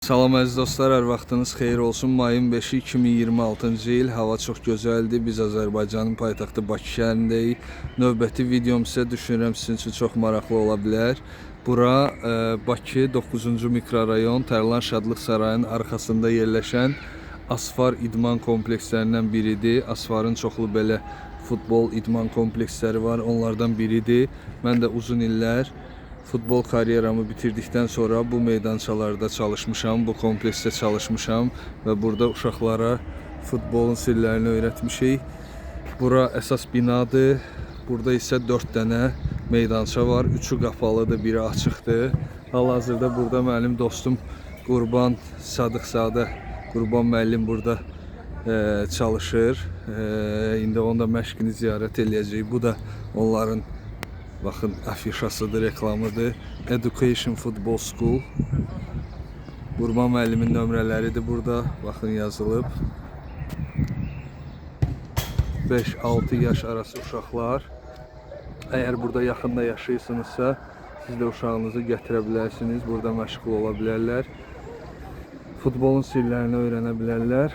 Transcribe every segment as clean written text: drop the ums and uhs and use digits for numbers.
Salam əziz dostlar, hər vaxtınız xeyir olsun. Mayın 5-i 2026-cı il. Hava çox gözəldir. Biz Azərbaycanın paytaxtı Bakı şəhərindəyik. Növbəti videom sizə düşünürəm sizin üçün çox maraqlı ola bilər. Bura Bakı 9-cu mikrorayon Tərlan Şadlıq Sarayının arxasında yerləşən Asfar idman komplekslərindən biridir. Asfarın çoxlu belə futbol idman kompleksləri var. Onlardan biridir. Mən də uzun illər futbol karyeramı bitirdikten sonra bu meydançalarda çalışmışam, bu kompleksdə çalışmışam və burada uşaqlara futbolun sirlərini öyrətmişik. Bura əsas binadır. Burada isə 4 dənə meydança var. 3'ü qapalıdır, biri açıqdır. Hal-hazırda burada mənim dostum Qurban Sadıqzadə, Qurban müəllim burada çalışır. İndi onda məşqini ziyarət eləyəcəyik. Bu da onların bakın afişasıdır, reklamıdır. Education Football School. Qurban müəllimin nömrələridir burada. Bakın yazılıb. 5-6 yaş arası uşaqlar. Eğer burada yaxında yaşayırsınızsa, siz də uşağınızı gətirə bilərsiniz. Burada məşğul ola bilərlər. Futbolun sirlərini öyrənə bilərlər.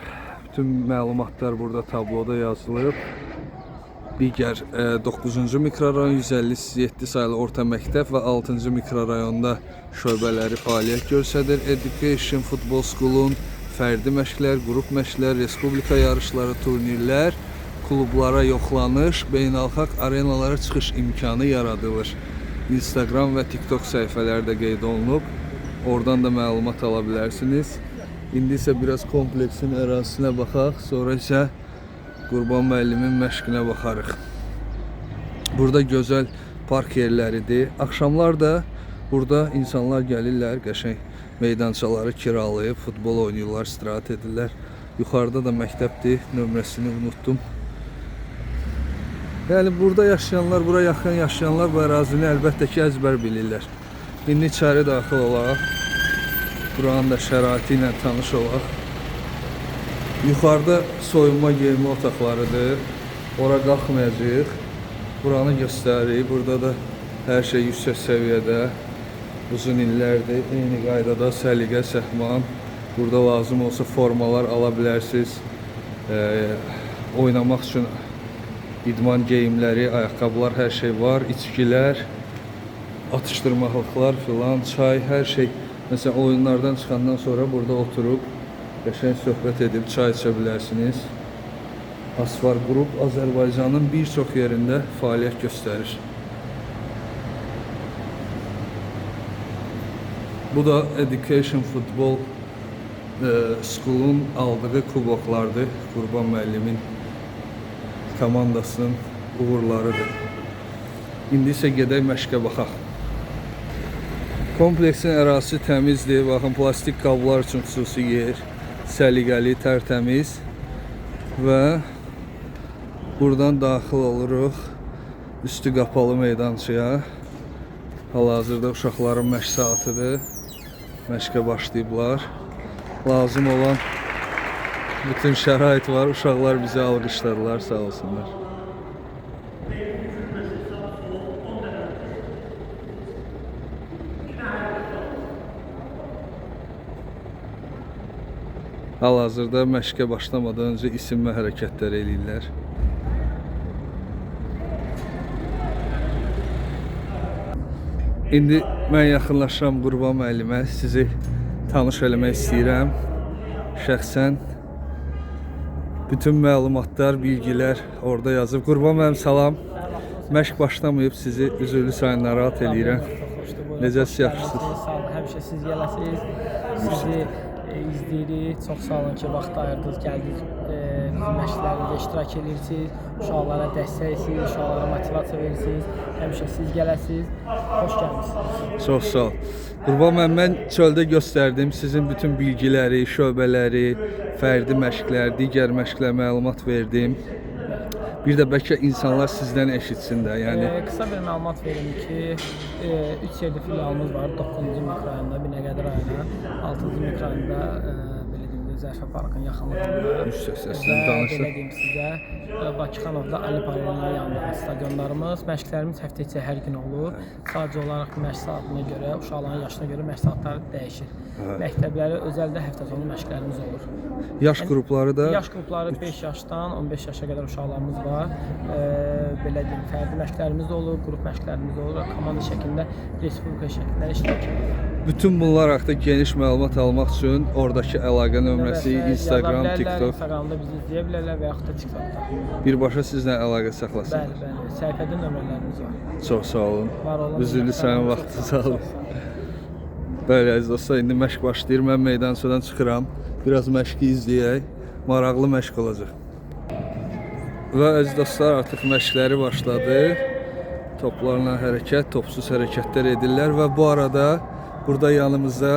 Bütün məlumatlar burada tabloda yazılıb. Digər 9-cu mikrorayon 157 sayılı orta məktəb və 6-cı mikrorayonda şöbələri fəaliyyət göstərir. Education Football School'un fərdi məşqlər, qrup məşqlər, respublika yarışları, turnirlər, klublara yoxlanış, beynəlxalq arenalara çıxış imkanı yaradılır. Instagram və TikTok səhifələri də qeyd olunub. Oradan da məlumat ala bilərsiniz. İndi isə biraz kompleksin ərazisinə baxaq, sonra isə Qurban müəllimin məşqinə baxarıq. Burada gözəl park yerləridir. Axşamlar da burada insanlar gəlirlər, qəşəng meydançaları kiralayıb futbol oynayırlar, istirahət edirlər. Yuxarıda da məktəbdir, nömrəsini unuttum. Yəni burada yaşayanlar, bura yaxın yaşayanlar bu ərazini əlbəttə ki əzbər bilirlər. İndi içəri daxil olaq. Buranın da şəraiti ilə tanış olaq. Yuxarıda soyunma geyinmə otaqlarıdır. Ora qalxmayacağıq. Buranı göstəririk. Burada da hər şey yüksək səviyyədə. Uzun illərdir. Eyni qaydada səliqə, səhman. Burada lazım olsa formalar ala bilərsiniz. Oynamaq üçün idman geyimləri, ayaqqabılar, hər şey var. İçkilər, atışdırmalıqlar filan, çay, hər şey. Məsələn, oyunlardan çıxandan sonra burada oturub qəşəng söhbət edib çay içə bilərsiniz. Asfar Qrup Azərbaycanın bir çox yerində fəaliyyət göstərir. Bu da Education Football School'un aldığı kuboklardır. Qurban müəllimin komandasının uğurlarıdır. İndi isə gedək məşqə baxaq. Kompleksin ərazisi təmizdir. Baxın, plastik qablar üçün xüsusi yer. Səliqəli, tərtəmiz və buradan daxil oluruq üstü qapalı meydançaya. Hal-hazırda uşaqların məşq saatıdır. Məşqə başlayıblar. Lazım olan bütün şərait var. Uşaqlar bizi alqışladılar, sağ olsunlar. Hal-hazırda məşqə başlamadan öncə isinmə hərəkətləri eləyirlər. İndi mən yaxınlaşıram Qurban müəllimə, sizi tanış eləmək istəyirəm. Şəxsən bütün məlumatlar, bilgilər orada yazıb. Qurban müəllim, salam. Məşq başlamayıb, sizi üzürlü sayın narahat eləyirəm. Necəsiz, yaxşısınız? Sağ olun, həmişə siz gələsiniz. Sizi izləyirik. Çox sağ olun ki, vaxt ayırdınız, gəldiniz, bizim məşqlərimizdə iştirak edirsiniz. Uşaqlara dəstəksiniz, uşaqlara motivasiya verirsiniz. Həmişə siz gələsiniz. Xoş gəlmisiniz. Çox sağ ol. Qurban müəllim, mən çöldə göstərdim sizin bütün bilgiləri, şöbələri, fərdi məşqlər, digər məşqlər məlumat verdim. Bir də bəlkə insanlar sizdən eşitsin də, yəni. Qısa bir məlumat verim ki, 3 yerli filialımız var. 9-cu mikrorayonda, Binəqədi rayonu, 6-cı mikrorayonda belə deyim, Zərfə parkın yaxınlığında. Yüksək səslə danışın. Belə deyim sizə, Bakıxanovda Ali Pavilonun yanında stadionlarımız. Məşqlərimiz həftə içi hər gün olur. Sadəcə olaraq məşq saatına görə, uşaqların yaşına görə məşq saatları dəyişir. Məktəbləri özəldə həftə sonu məşqlərimiz olur. Yaş qrupları da Yaş qrupları 5 yaşdan 15 yaşa qədər uşaqlarımız var. Belə deyim, fərdi məşqlərimiz də olur, qrup məşqlərimiz də olur, komanda şəklində, respublika şəklində iştirak edirik. bütün bunlar haqqında geniş məlumat almaq üçün oradakı əlaqə nömrəsi, Instagram, TikTok. Instagramda bizi izləyə bilərlər və yaxud da TikTokda. Birbaşa sizlə əlaqə saxlasın. Bəli, səhifədə nömrələrimiz var. Çox sağ olun. Var olun. Üzrlü sənin vaxtınızı sağ olun. Bəli, əziz dostlar, indi məşq başlayır. Mən meydançadan çıxıram. Biraz məşqi izləyək. Maraqlı məşq olacaq. Və əziz dostlar, artıq məşqləri başladı. Toplarla hərəkət, topsuz hərəkətlər edirlər və bu arada burada yanımızda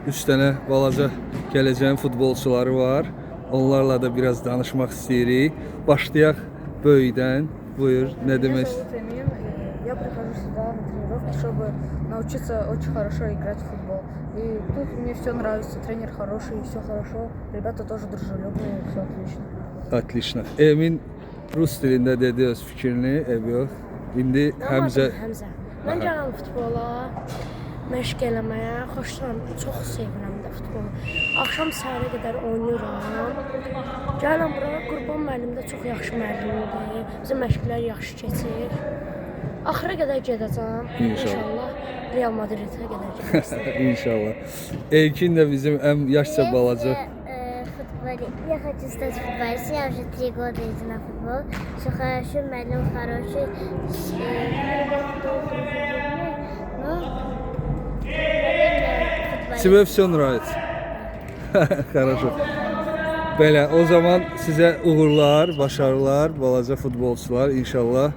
3 dənə balaca gələcəyin futbolçuları var. Onlarla da biraz danışmaq istəyirik. Başlayaq böyükdən. Buyur, nə demək? Я прихожу сюда на тренировки, чтобы научиться очень хорошо играть в футбол. И тут мне все нравится, тренер хороший, все хорошо, ребята тоже дружелюбные, все отлично. Отлично. Emin rus dilində dedi öz fikrini, yox. İndi Həmzə Mən gələm futbola, məşq eləməyə, xoşlayıram, çox sevirəm də futbolu. Axşam səhərə qədər oynayıram. Gələm bura, Qurban müəllim də çox yaxşı müəllimdir. Bizim məşqlər yaxşı keçir. Axıra qədər gedəcəm. İnşallah. Real Madrid-ə qədər gedəcəm. İnşallah. Elkin də bizim ən yaşca balaca. Я хочу стать футболистом. Я уже 3 года иду на футбол. Все хорошо, Мэллум хороший. Тебе все nравится. Хорошо. Belə, o zaman sizə uğurlar, başarılar, balaca futbolçular. İnşallah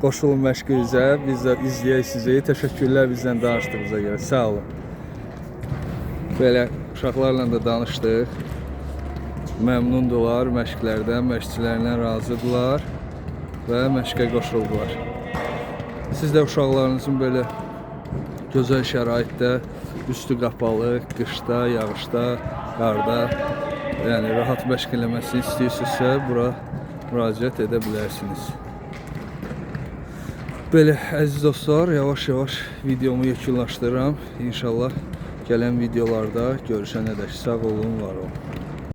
qoşulun məşqinizə. Biz də izləyək sizi. Təşəkkürlər bizdən danışdığınıza görə. Sağ olun. Belə uşaqlarla da danışdıq. Məmnundular məşqlərdən, məşqçilərindən razıdırlar və məşqə qoşuldular. Siz də uşaqlarınızın belə gözəl şəraitdə, üstü qapalı, qışda, yağışda, qarda, yəni rahat məşq eləməsini istəyirsinizsə, bura müraciət edə bilərsiniz. Belə, əziz dostlar, yavaş-yavaş videomu yekunlaşdırıram. İnşallah gələn videolarda görüşənədək sağ olun, var olun.